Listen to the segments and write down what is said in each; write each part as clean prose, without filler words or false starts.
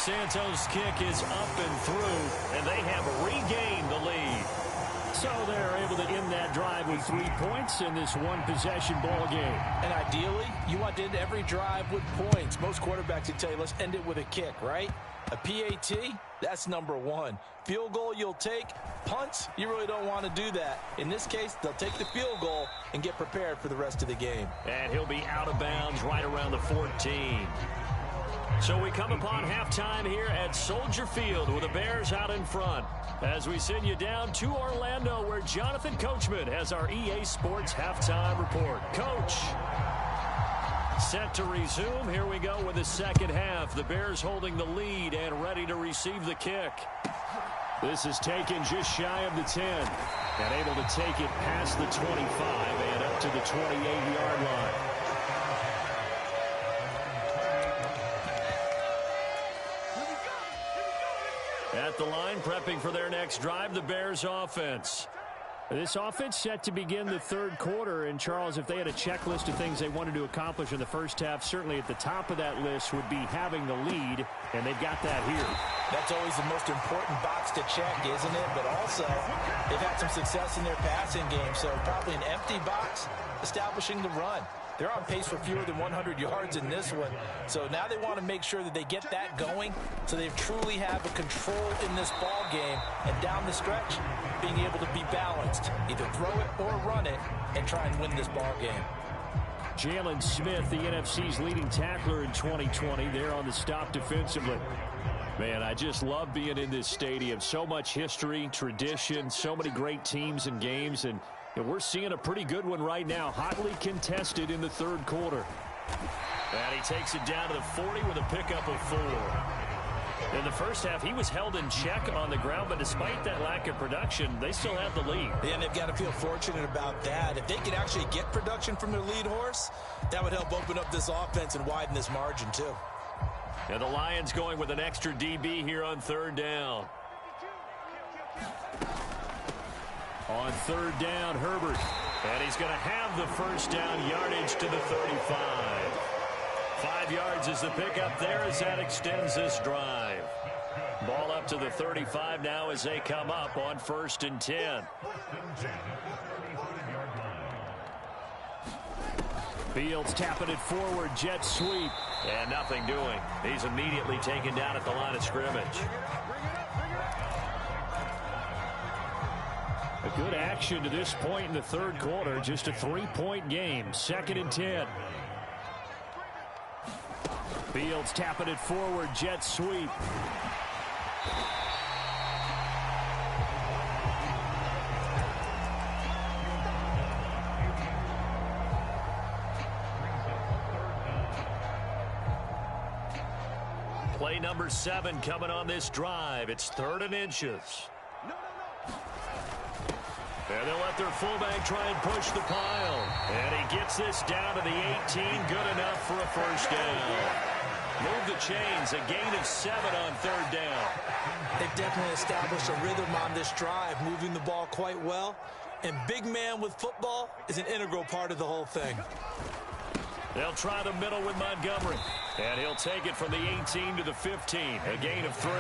Santos' kick is up and through, and they have regained the lead. So they're able to end that drive with 3 points in this one-possession ball game. And ideally, you want to end every drive with points. Most quarterbacks would tell you, let's end it with a kick, right? A PAT, that's number one. Field goal you'll take. Punts, you really don't want to do that. In this case, they'll take the field goal and get prepared for the rest of the game. And he'll be out of bounds right around the 14. So we come upon halftime here at Soldier Field with the Bears out in front. As we send you down to Orlando, where Jonathan Coachman has our EA Sports halftime report. Coach. Set to resume. Here we go with the second half. The Bears holding the lead and ready to receive the kick. This is taken just shy of the 10. And able to take it past the 25 and up to the 28-yard line. At the line, prepping for their next drive, the Bears offense. This offense set to begin the third quarter. And, Charles, if they had a checklist of things they wanted to accomplish in the first half, certainly at the top of that list would be having the lead, and they've got that here. That's always the most important box to check, isn't it? But also, they've had some success in their passing game, so probably an empty box establishing the run. They're on pace for fewer than 100 yards in this one. So now they want to make sure that they get that going so they truly have a control in this ball game. And down the stretch, being able to be balanced. Either throw it or run it and try and win this ball game. Jalen Smith, the NFC's leading tackler in 2020, there on the stop defensively. Man, I just love being in this stadium. So much history, tradition, so many great teams and games, and we're seeing a pretty good one right now, hotly contested in the third quarter. And he takes it down to the 40 with a pickup of 4. In the first half, he was held in check on the ground, but despite that lack of production, they still have the lead. Yeah, and they've got to feel fortunate about that. If they could actually get production from their lead horse, that would help open up this offense and widen this margin, too. And the Lions going with an extra DB here on third down. On third down, Herbert. And he's going to have the first down yardage to the 35. 5 yards is the pickup there as that extends this drive. Ball up to the 35 now as they come up on 1st and 10. Fields tapping it forward, jet sweep. And nothing doing. He's immediately taken down at the line of scrimmage. A good action to this point in the third quarter. Just a 3-point game. 2nd and 10. Fields tapping it forward. Jet sweep. Play number 7 coming on this drive. It's 3rd and inches. And they'll let their fullback try and push the pile. And he gets this down to the 18. Good enough for a first down. Move the chains. A gain of 7 on 3rd down. They've definitely established a rhythm on this drive, moving the ball quite well. And big man with football is an integral part of the whole thing. They'll try the middle with Montgomery. And he'll take it from the 18 to the 15. A gain of 3.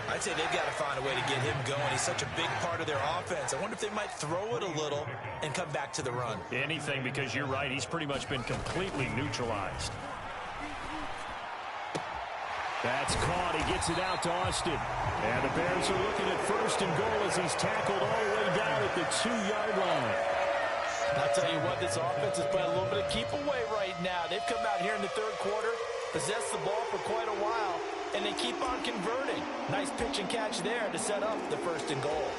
I'd say they've got to find a way to get him going. He's such a big part of their offense. I wonder if they might throw it a little and come back to the run. Anything, because you're right. He's pretty much been completely neutralized. That's caught. He gets it out to Austin. And the Bears are looking at 1st and goal as he's tackled all the way down at the 2-yard line. I'll tell you what, this offense is playing a little bit of keep away right now. They've come out here in the third quarter, possessed the ball for quite a while, and they keep on converting. Nice pitch and catch there to set up the 1st and goal.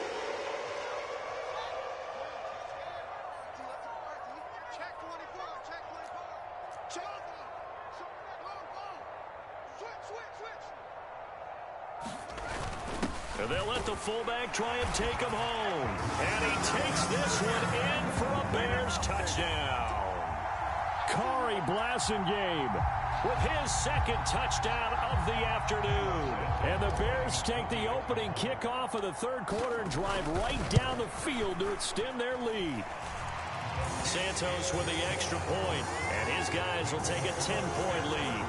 And they'll let the fullback try and take him home. And he takes this one in for a Bears touchdown. Kari Blasingame with his 2nd touchdown of the afternoon. And the Bears take the opening kickoff of the third quarter and drive right down the field to extend their lead. Santos with the extra point, and his guys will take a 10-point lead.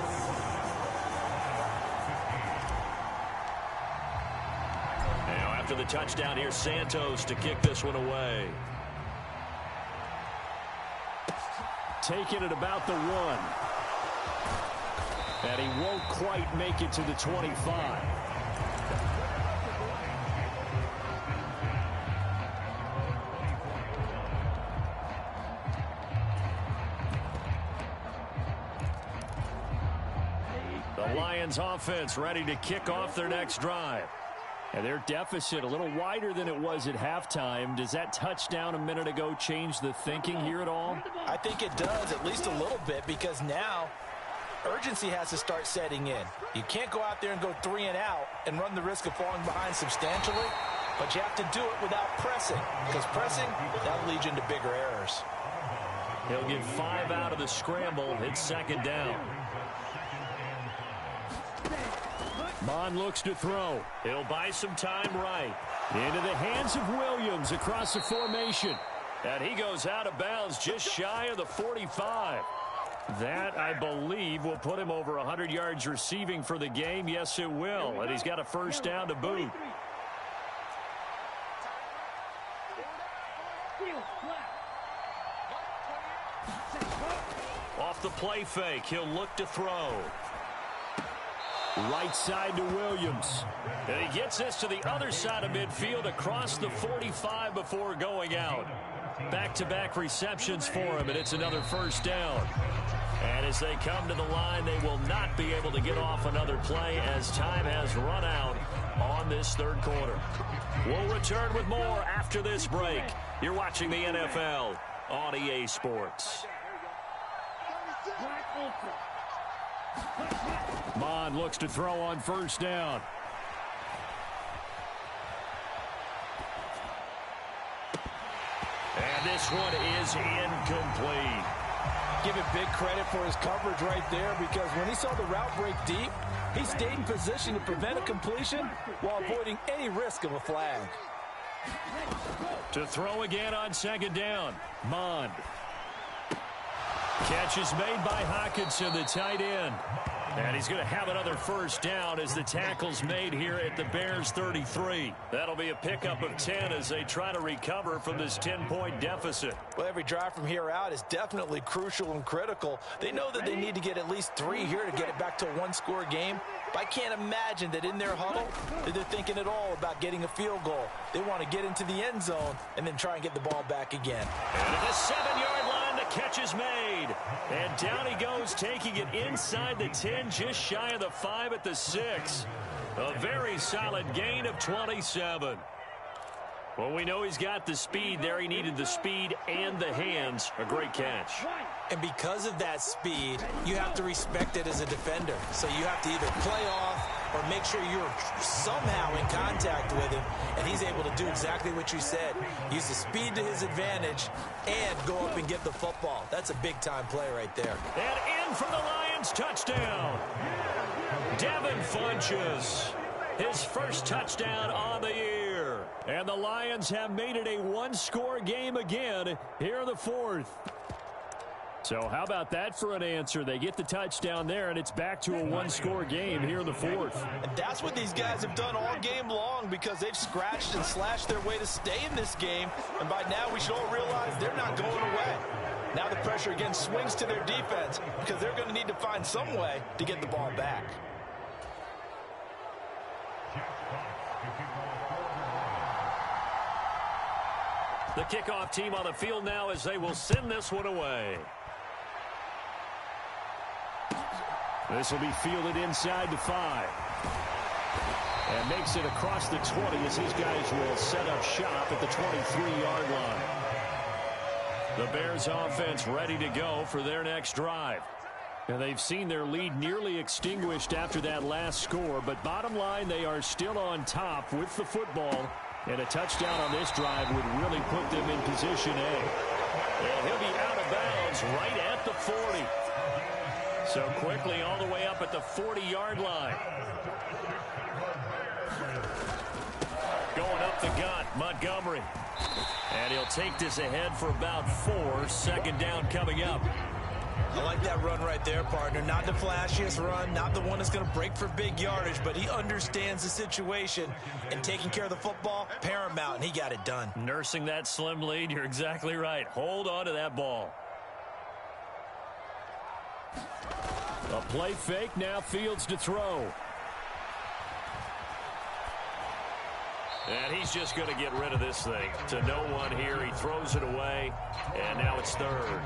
after the touchdown. Here's Santos to kick this one away. Taking it about the 1. And he won't quite make it to the 25. The Lions offense ready to kick off their next drive. And their deficit a little wider than it was at halftime. Does that touchdown a minute ago change the thinking here at all? I think it does, at least a little bit, because now urgency has to start setting in. You can't go out there and go 3 and out and run the risk of falling behind substantially, but you have to do it without pressing, because pressing, that'll lead you into bigger errors. He'll get 5 out of the scramble. It's second down. Bond looks to throw. He'll buy some time right. Into the hands of Williams across the formation. And he goes out of bounds just shy of the 45. That, I believe, will put him over 100 yards receiving for the game. Yes, it will. And he's got a first down to boot. Off the play fake, he'll look to throw. Right side to Williams. And he gets this to the other side of midfield across the 45 before going out. Back-to-back receptions for him, and it's another first down. And as they come to the line, they will not be able to get off another play as time has run out on this third quarter. We'll return with more after this break. You're watching the NFL on EA Sports. Bond looks to throw on first down. And this one is incomplete. Give it big credit for his coverage right there, because when he saw the route break deep, he stayed in position to prevent a completion while avoiding any risk of a flag. To throw again on second down. Bond. Catch is made by Hockenson, the tight end. And he's going to have another first down as the tackle's made here at the Bears 33. That'll be a pickup of 10 as they try to recover from this 10-point deficit. Well, every drive from here out is definitely crucial and critical. They know that they need to get at least 3 here to get it back to a one-score game. But I can't imagine that in their huddle that they're thinking at all about getting a field goal. They want to get into the end zone and then try and get the ball back again. And at the 7-yard line, the catch is made. And down he goes, taking it inside the 10, just shy of the 5 at the 6. A very solid gain of 27. Well, we know he's got the speed there. He needed the speed and the hands. A great catch. And because of that speed, you have to respect it as a defender. So you have to either play off or make sure you're somehow in contact with him. And he's able to do exactly what you said. Use the speed to his advantage and go up and get the football. That's a big-time play right there. And in for the Lions, touchdown. Devin Funchess, his first touchdown on the year. And the Lions have made it a one-score game again here in the fourth. So how about that for an answer? They get the touchdown there, and it's back to a one-score game here in the fourth. And that's what these guys have done all game long, because they've scratched and slashed their way to stay in this game. And by now we should all realize they're not going away. Now the pressure again swings to their defense, because they're going to need to find some way to get the ball back. The kickoff team on the field now as they will send this one away. This will be fielded inside the 5. And makes it across the 20 as these guys will set up shop at the 23-yard line. The Bears offense ready to go for their next drive. And they've seen their lead nearly extinguished after that last score. But bottom line, they are still on top with the football. And a touchdown on this drive would really put them in position A. And he'll be out of bounds right at the 40. So quickly all the way up at the 40-yard line. Going up the gut, Montgomery. And he'll take this ahead for about 4. Second down coming up. I like that run right there, partner. Not the flashiest run, not the one that's going to break for big yardage, but he understands the situation, and taking care of the football, paramount, and he got it done. Nursing that slim lead, you're exactly right. Hold on to that ball. A play fake, now Fields to throw. And he's just going to get rid of this thing. To no one here, he throws it away, and now it's third.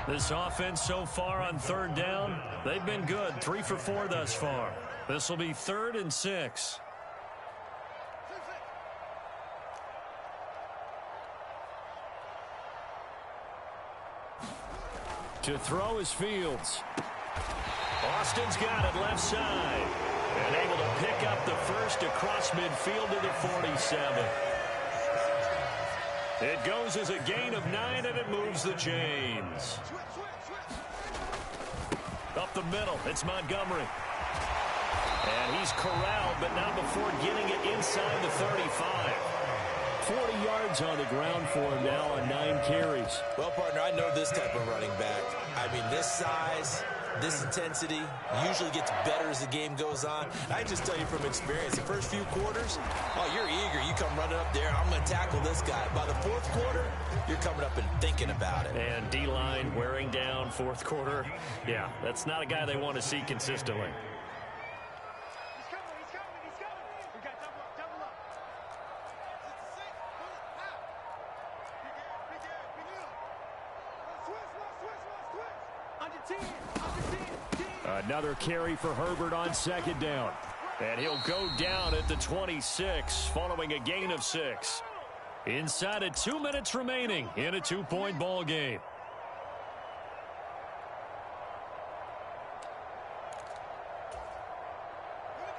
This offense so far on third down, they've been good. 3 for 4 thus far. This will be 3rd and 6. To throw is Fields. Austin's got it left side. And able to pick up the first across midfield to the 47. It goes as a gain of 9, and it moves the chains. Up the middle, it's Montgomery. And he's corralled, but not before getting it inside the 35. 40 yards on the ground for him now on 9 carries. Well, partner, I know this type of running back. I mean, this size, this intensity usually gets better as the game goes on. I just tell you from experience, the first few quarters, oh, you're eager. You come running up there, I'm going to tackle this guy. By the 4th quarter, you're coming up and thinking about it. And D-line wearing down 4th quarter. Yeah, that's not a guy they want to see consistently. Another carry for Herbert on 2nd down. And he'll go down at the 26 following a gain of 6. Inside of 2 minutes remaining in a 2-point ball game.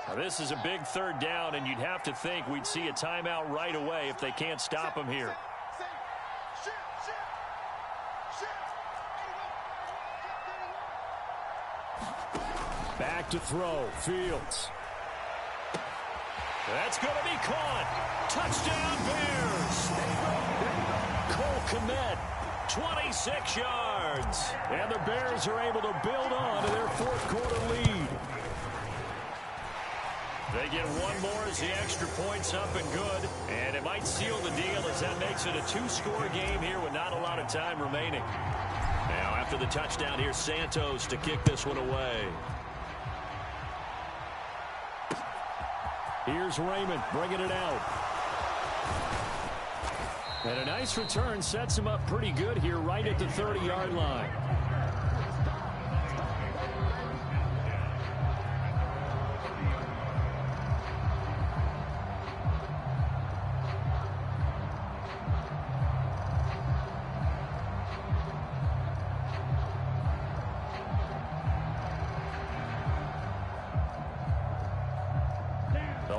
Now, this is a big 3rd down, and you'd have to think we'd see a timeout right away if they can't stop him here. Back to throw, Fields. That's going to be caught. Touchdown, Bears. Cole Kmet, 26 yards. And the Bears are able to build on to their 4th quarter lead. They get one more as the extra point's up and good. And it might seal the deal as that makes it a 2-score game here with not a lot of time remaining. Now, after the touchdown, here's Santos to kick this one away. Here's Raymond bringing it out. And a nice return sets him up pretty good here right at the 30-yard line.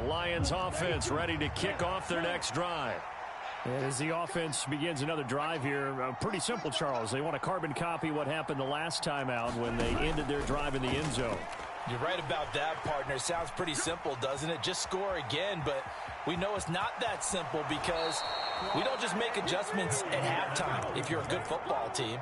Lions offense ready to kick off their next drive. And as the offense begins another drive here, pretty simple, Charles. They want to carbon copy what happened the last time out when they ended their drive in the end zone. You're right about that, partner. Sounds pretty simple, doesn't it? Just score again, but we know it's not that simple because we don't just make adjustments at halftime if you're a good football team.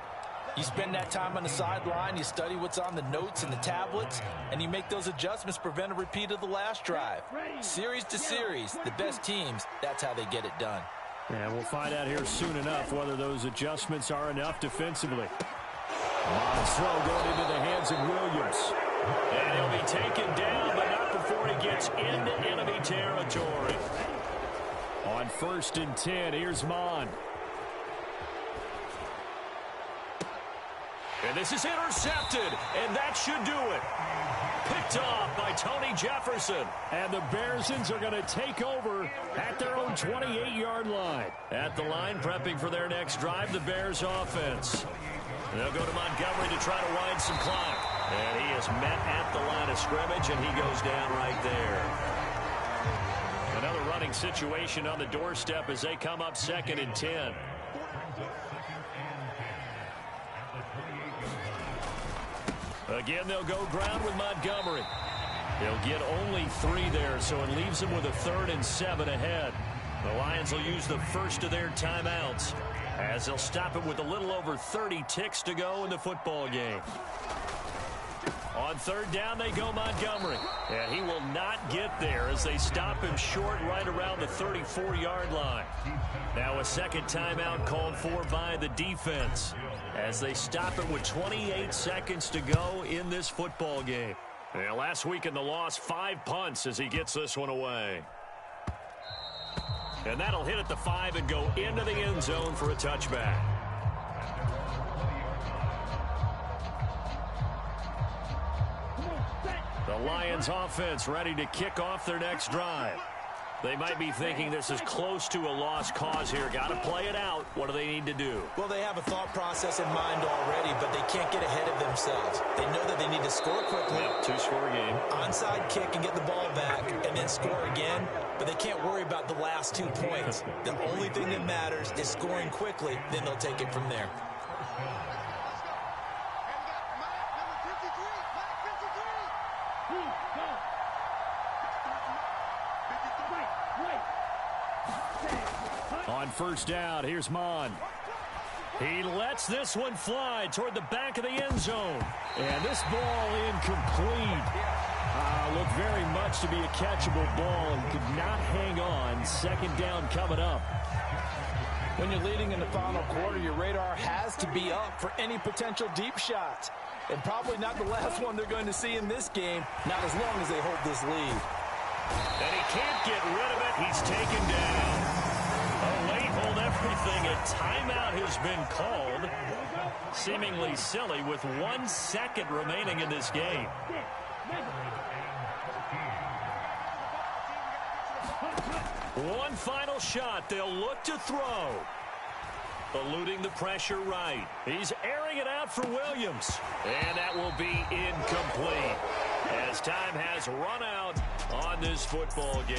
You spend that time on the sideline, you study what's on the notes and the tablets, and you make those adjustments, prevent a repeat of the last drive. Series to series, the best teams, that's how they get it done. And we'll find out here soon enough whether those adjustments are enough defensively. Bob's throw going into the hands of Williams. And he'll be taken down, but not before he gets into enemy territory. On 1st and 10, here's Mond. And this is intercepted, and that should do it. Picked off by Tony Jefferson. And the Bearsons are going to take over at their own 28-yard line. At the line, prepping for their next drive, the Bears offense. They'll go to Montgomery to try to wind some clock. And he is met at the line of scrimmage, and he goes down right there. Another running situation on the doorstep as they come up 2nd and 10. Again, they'll go ground with Montgomery. They'll get only 3 there, so it leaves them with a 3rd and 7 ahead. The Lions will use the first of their timeouts. as they'll stop it with a little over 30 ticks to go in the football game. On third down, they go Montgomery. And he will not get there as they stop him short right around the 34-yard line. Now a second timeout called for by the defense as they stop it with 28 seconds to go in this football game. Yeah, last week in the loss, 5 punts as he gets this one away. And that'll hit at the 5 and go into the end zone for a touchback. The Lions offense ready to kick off their next drive. They might be thinking this is close to a lost cause here. Got to play it out. What do they need to do? Well, they have a thought process in mind already, but they can't get ahead of themselves. They know that they need to score quickly. Yep, 2-score game. Onside kick and get the ball back and then score again, but they can't worry about the last 2 points. The only thing that matters is scoring quickly, then they'll take it from there. On first down, here's Mon. He lets this one fly toward the back of the end zone. And this ball incomplete. Looked very much to be a catchable ball and could not hang on. Second down coming up. When you're leading in the final quarter, your radar has to be up for any potential deep shots. And probably not the last one they're going to see in this game, not as long as they hold this lead. And he can't get rid of it. He's taken down. A late hold everything. A timeout has been called. Seemingly silly with 1 second remaining in this game. One final shot. They'll look to throw. Eluding the pressure right. He's airing it out for Williams. And that will be incomplete as time has run out on this football game.